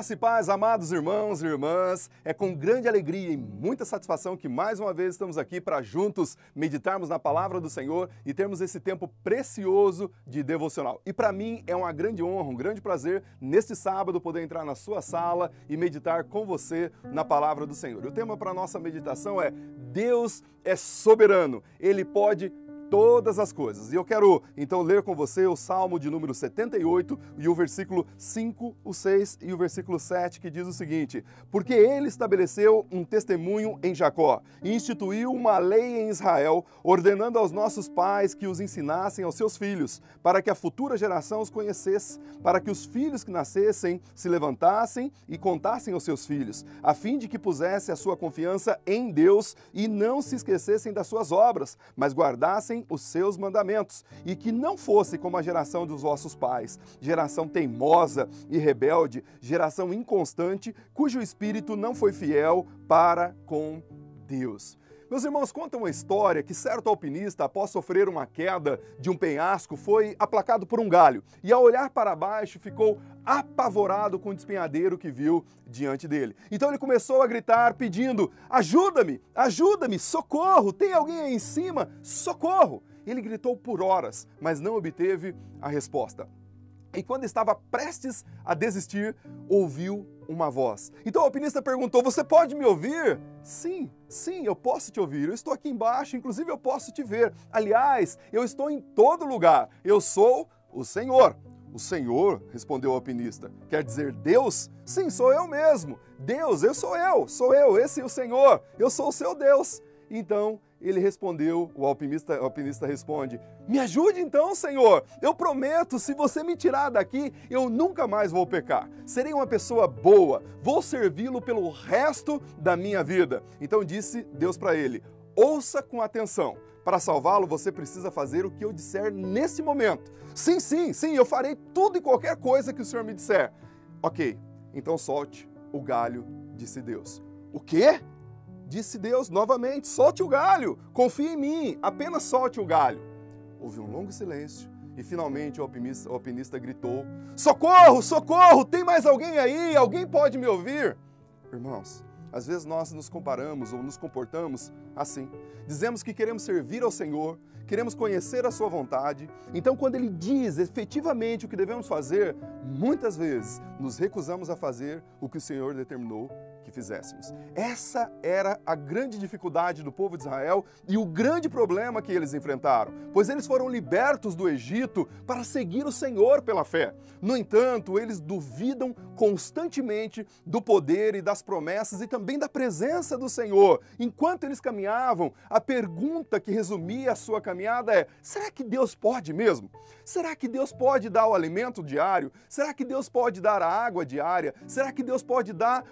Graça e paz, amados irmãos e irmãs, é com grande alegria e muita satisfação que mais uma vez estamos aqui para juntos meditarmos na palavra do Senhor e termos esse tempo precioso de devocional. E para mim é uma grande honra, um grande prazer neste sábado poder entrar na sua sala e meditar com você na palavra do Senhor. E o tema para a nossa meditação é Deus é soberano, Ele pode todas as coisas. E eu quero então ler com você o Salmo de número 78 e o versículo 5, o 6 e o versículo 7, que diz o seguinte: porque ele estabeleceu um testemunho em Jacó e instituiu uma lei em Israel, ordenando aos nossos pais que os ensinassem aos seus filhos, para que a futura geração os conhecesse, para que os filhos que nascessem se levantassem e contassem aos seus filhos, a fim de que pusesse a sua confiança em Deus e não se esquecessem das suas obras, mas guardassem os seus mandamentos, e que não fosse como a geração dos vossos pais, geração teimosa e rebelde, geração inconstante, cujo espírito não foi fiel para com Deus. Meus irmãos, contam uma história que certo alpinista, após sofrer uma queda de um penhasco, foi aplacado por um galho e, ao olhar para baixo, ficou apavorado com o despenhadeiro que viu diante dele. Então ele começou a gritar pedindo: ajuda-me, ajuda-me, socorro, tem alguém aí em cima, socorro! Ele gritou por horas, mas não obteve a resposta. E quando estava prestes a desistir, ouviu uma voz. Então o alpinista perguntou: você pode me ouvir? Sim, eu posso te ouvir. Eu estou aqui embaixo, inclusive eu posso te ver. Aliás, eu estou em todo lugar. Eu sou o Senhor. O Senhor, respondeu o alpinista. Quer dizer Deus? Sim, sou eu mesmo. Deus, sou eu, esse é o Senhor. Eu sou o seu Deus. Então ele respondeu, o alpinista responde: me ajude então, Senhor, eu prometo, se você me tirar daqui, eu nunca mais vou pecar. Serei uma pessoa boa, vou servi-lo pelo resto da minha vida. Então disse Deus para ele: ouça com atenção, para salvá-lo você precisa fazer o que eu disser nesse momento. Sim, eu farei tudo e qualquer coisa que o Senhor me disser. Ok, então solte o galho, disse Deus. O quê? Disse Deus novamente: solte o galho, confie em mim, apenas solte o galho. Houve um longo silêncio e finalmente o alpinista gritou: socorro, socorro, tem mais alguém aí? Alguém pode me ouvir? Irmãos, às vezes nós nos comparamos ou nos comportamos assim. Dizemos que queremos servir ao Senhor, queremos conhecer a sua vontade. Então, quando Ele diz efetivamente o que devemos fazer, muitas vezes nos recusamos a fazer o que o Senhor determinou que fizéssemos. Essa era a grande dificuldade do povo de Israel e o grande problema que eles enfrentaram, pois eles foram libertos do Egito para seguir o Senhor pela fé. No entanto, eles duvidam constantemente do poder e das promessas e também da presença do Senhor. Enquanto eles caminhavam, a pergunta que resumia a sua caminhada é: será que Deus pode mesmo? Será que Deus pode dar o alimento diário? Será que Deus pode dar a água diária? Será que Deus pode dar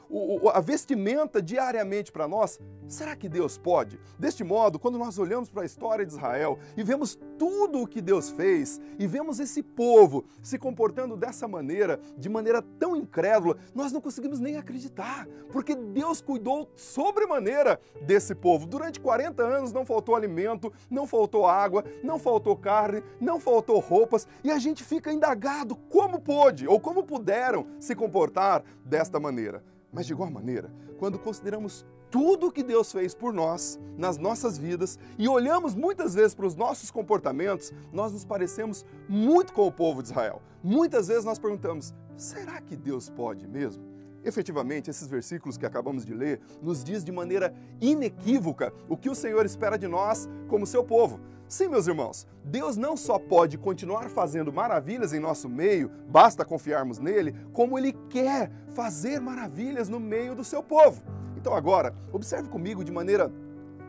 a vestimenta diariamente para nós? Será que Deus pode? Deste modo, quando nós olhamos para a história de Israel e vemos tudo o que Deus fez e vemos esse povo se comportando dessa maneira, de maneira tão incrédula, nós não conseguimos nem acreditar, porque Deus cuidou sobremaneira desse povo. Durante 40 anos não faltou alimento, não faltou água, não faltou carne, não faltou roupas, e a gente fica indagado como pôde ou como puderam se comportar desta maneira. Mas de igual maneira, quando consideramos tudo o que Deus fez por nós, nas nossas vidas, e olhamos muitas vezes para os nossos comportamentos, nós nos parecemos muito com o povo de Israel. Muitas vezes nós perguntamos: será que Deus pode mesmo? Efetivamente, esses versículos que acabamos de ler nos diz de maneira inequívoca o que o Senhor espera de nós como seu povo. Sim, meus irmãos, Deus não só pode continuar fazendo maravilhas em nosso meio, basta confiarmos nele, como Ele quer fazer maravilhas no meio do seu povo. Então agora, observe comigo de maneira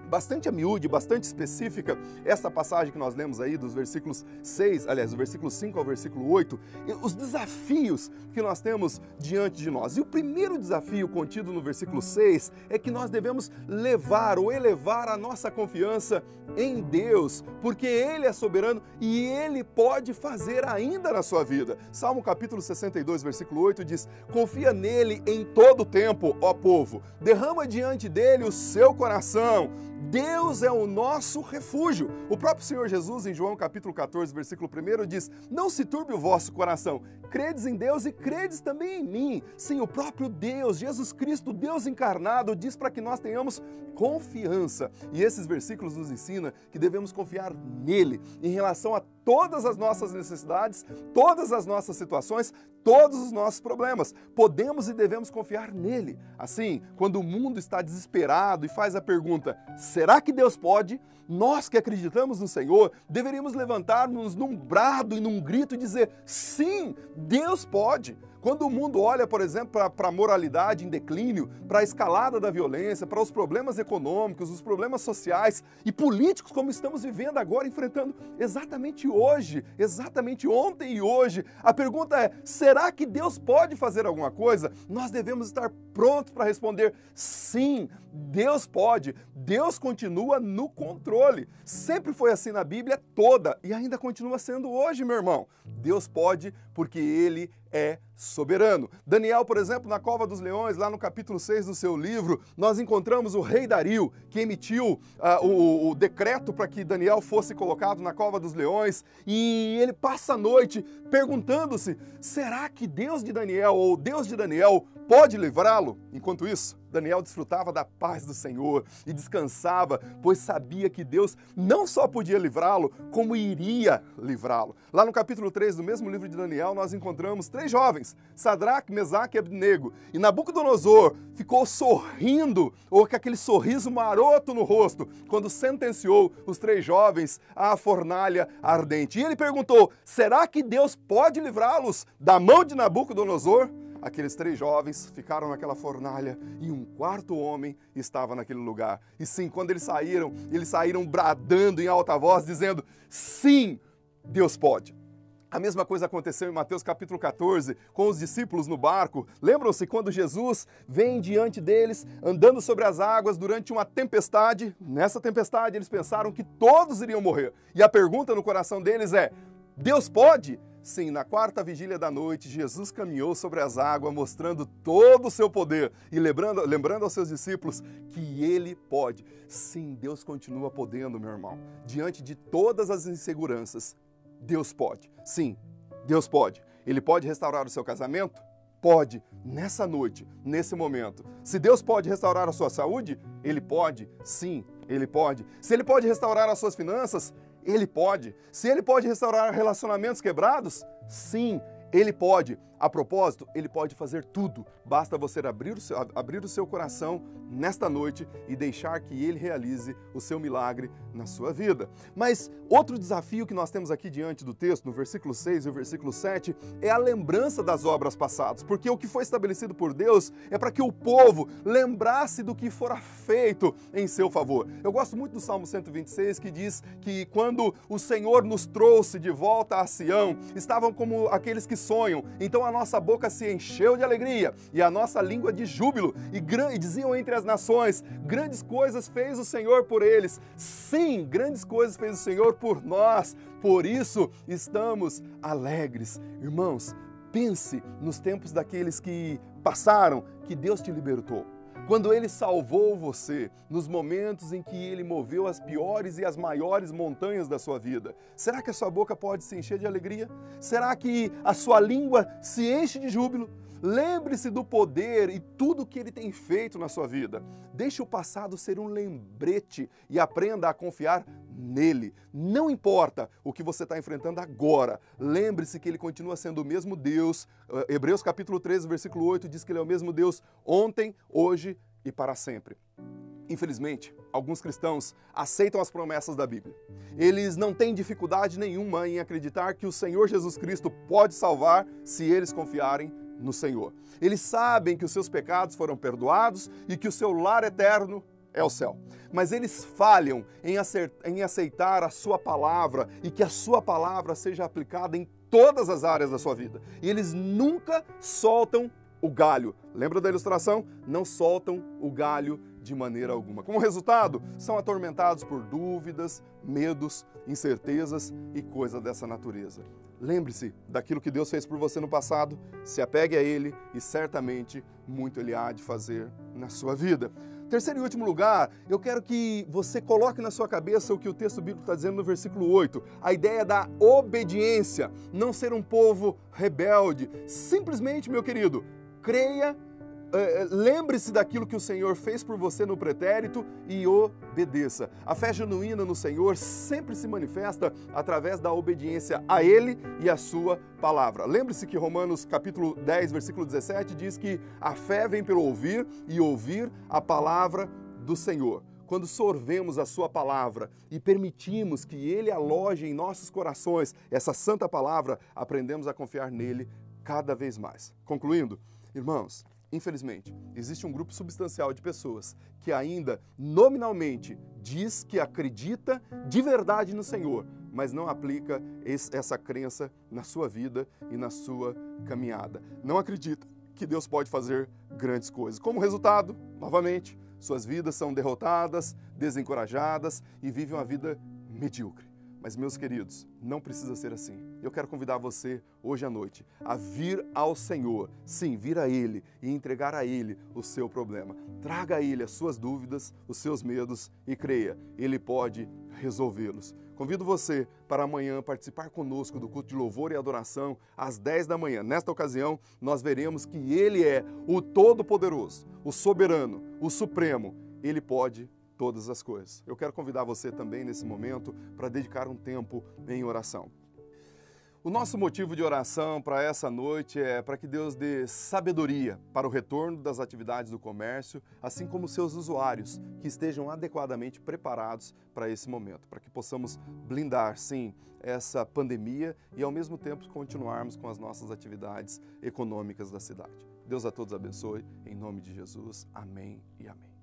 bastante a miúde, bastante específica, essa passagem que nós lemos aí dos versículos 6, aliás, do versículo 5 ao versículo 8, os desafios que nós temos diante de nós. E o primeiro desafio contido no versículo 6 é que nós devemos levar ou elevar a nossa confiança em Deus, porque Ele é soberano e Ele pode fazer ainda na sua vida. Salmo capítulo 62, versículo 8 diz: confia nele em todo o tempo, ó povo, derrama diante dele o seu coração, Deus é o nosso refúgio. O próprio Senhor Jesus, em João capítulo 14, versículo 1, diz: não se turbe o vosso coração, credes em Deus e credes também em mim. Sim, o próprio Deus, Jesus Cristo, Deus encarnado, diz para que nós tenhamos confiança. E esses versículos nos ensinam que devemos confiar nele em relação a todas as nossas necessidades, todas as nossas situações, todos os nossos problemas. Podemos e devemos confiar nele. Assim, quando o mundo está desesperado e faz a pergunta: será que Deus pode? Nós que acreditamos no Senhor, deveríamos levantar-nos num brado e num grito e dizer: sim, Deus pode. Quando o mundo olha, por exemplo, para a moralidade em declínio, para a escalada da violência, para os problemas econômicos, os problemas sociais e políticos como estamos vivendo agora, enfrentando exatamente hoje, exatamente ontem e hoje, a pergunta é: será que Deus pode fazer alguma coisa? Nós devemos estar prontos para responder: sim, Deus pode. Deus continua no controle. Sempre foi assim na Bíblia toda e ainda continua sendo hoje, meu irmão. Deus pode porque Ele é soberano. Daniel, por exemplo, na Cova dos Leões, lá no capítulo 6 do seu livro, nós encontramos o rei Dario, que emitiu o decreto para que Daniel fosse colocado na Cova dos Leões, e ele passa a noite perguntando-se: será que Deus de Daniel ou Deus de Daniel pode livrá-lo? Enquanto isso, Daniel desfrutava da paz do Senhor e descansava, pois sabia que Deus não só podia livrá-lo, como iria livrá-lo. Lá no capítulo 3 do mesmo livro de Daniel, nós encontramos 3 jovens, Sadraque, Mesaque e Abednego. E Nabucodonosor ficou sorrindo, ou com aquele sorriso maroto no rosto, quando sentenciou os 3 jovens à fornalha ardente. E ele perguntou: será que Deus pode livrá-los da mão de Nabucodonosor? Aqueles 3 jovens ficaram naquela fornalha e um 4º homem estava naquele lugar. E sim, quando eles saíram bradando em alta voz, dizendo: sim, Deus pode. A mesma coisa aconteceu em Mateus capítulo 14, com os discípulos no barco. Lembram-se quando Jesus vem diante deles, andando sobre as águas durante uma tempestade? Nessa tempestade eles pensaram que todos iriam morrer. E a pergunta no coração deles é: Deus pode? Sim, na 4ª vigília da noite, Jesus caminhou sobre as águas, mostrando todo o seu poder e lembrando aos seus discípulos que Ele pode. Sim, Deus continua podendo, meu irmão. Diante de todas as inseguranças, Deus pode. Sim, Deus pode. Ele pode restaurar o seu casamento? Pode. Nessa noite, nesse momento. Se Deus pode restaurar a sua saúde? Ele pode. Sim, Ele pode. Se Ele pode restaurar as suas finanças? Ele pode. Se Ele pode restaurar relacionamentos quebrados? Sim, Ele pode. A propósito, Ele pode fazer tudo. Basta você abrir o seu coração nesta noite e deixar que Ele realize o seu milagre na sua vida. Mas outro desafio que nós temos aqui diante do texto, no versículo 6 e o versículo 7, é a lembrança das obras passadas. Porque o que foi estabelecido por Deus é para que o povo lembrasse do que fora feito em seu favor. Eu gosto muito do Salmo 126, que diz que quando o Senhor nos trouxe de volta a Sião, estavam como aqueles que sonham. Então a nossa boca se encheu de alegria e a nossa língua de júbilo, e diziam entre as nações: grandes coisas fez o Senhor por eles. Sim, grandes coisas fez o Senhor por nós, por isso estamos alegres. Irmãos, pense nos tempos daqueles que passaram, que Deus te libertou. Quando Ele salvou você, nos momentos em que Ele moveu as piores e as maiores montanhas da sua vida, será que a sua boca pode se encher de alegria? Será que a sua língua se enche de júbilo? Lembre-se do poder e tudo que Ele tem feito na sua vida. Deixe o passado ser um lembrete e aprenda a confiar nele. Não importa o que você está enfrentando agora, lembre-se que Ele continua sendo o mesmo Deus. Hebreus capítulo 13, versículo 8 diz que Ele é o mesmo Deus ontem, hoje e para sempre. Infelizmente, alguns cristãos aceitam as promessas da Bíblia. Eles não têm dificuldade nenhuma em acreditar que o Senhor Jesus Cristo pode salvar se eles confiarem no Senhor. Eles sabem que os seus pecados foram perdoados e que o seu lar eterno é o céu. Mas eles falham em aceitar a sua palavra e que a sua palavra seja aplicada em todas as áreas da sua vida. E eles nunca soltam o galho. Lembra da ilustração? Não soltam o galho de maneira alguma. Como resultado, são atormentados por dúvidas, medos, incertezas e coisas dessa natureza. Lembre-se daquilo que Deus fez por você no passado, se apegue a Ele e certamente muito Ele há de fazer na sua vida. Terceiro e último lugar, eu quero que você coloque na sua cabeça o que o texto bíblico está dizendo no versículo 8, a ideia da obediência, não ser um povo rebelde. Simplesmente, meu querido, creia, lembre-se daquilo que o Senhor fez por você no pretérito e obedeça. A fé genuína no Senhor sempre se manifesta através da obediência a Ele e a sua palavra. Lembre-se que Romanos capítulo 10, versículo 17 diz que a fé vem pelo ouvir e ouvir a palavra do Senhor. Quando sorvemos a sua palavra e permitimos que Ele aloje em nossos corações essa santa palavra, aprendemos a confiar nele cada vez mais. Concluindo, irmãos, infelizmente, existe um grupo substancial de pessoas que ainda nominalmente diz que acredita de verdade no Senhor, mas não aplica essa crença na sua vida e na sua caminhada. Não acredita que Deus pode fazer grandes coisas. Como resultado, novamente, suas vidas são derrotadas, desencorajadas e vivem uma vida medíocre. Mas, meus queridos, não precisa ser assim. Eu quero convidar você, hoje à noite, a vir ao Senhor. Sim, vir a Ele e entregar a Ele o seu problema. Traga a Ele as suas dúvidas, os seus medos e creia, Ele pode resolvê-los. Convido você para amanhã participar conosco do culto de louvor e adoração às 10 da manhã. Nesta ocasião, nós veremos que Ele é o Todo-Poderoso, o Soberano, o Supremo. Ele pode todas as coisas. Eu quero convidar você também nesse momento para dedicar um tempo em oração. O nosso motivo de oração para essa noite é para que Deus dê sabedoria para o retorno das atividades do comércio, assim como seus usuários, que estejam adequadamente preparados para esse momento, para que possamos blindar, sim, essa pandemia e ao mesmo tempo continuarmos com as nossas atividades econômicas da cidade. Deus a todos abençoe, em nome de Jesus. Amém e amém.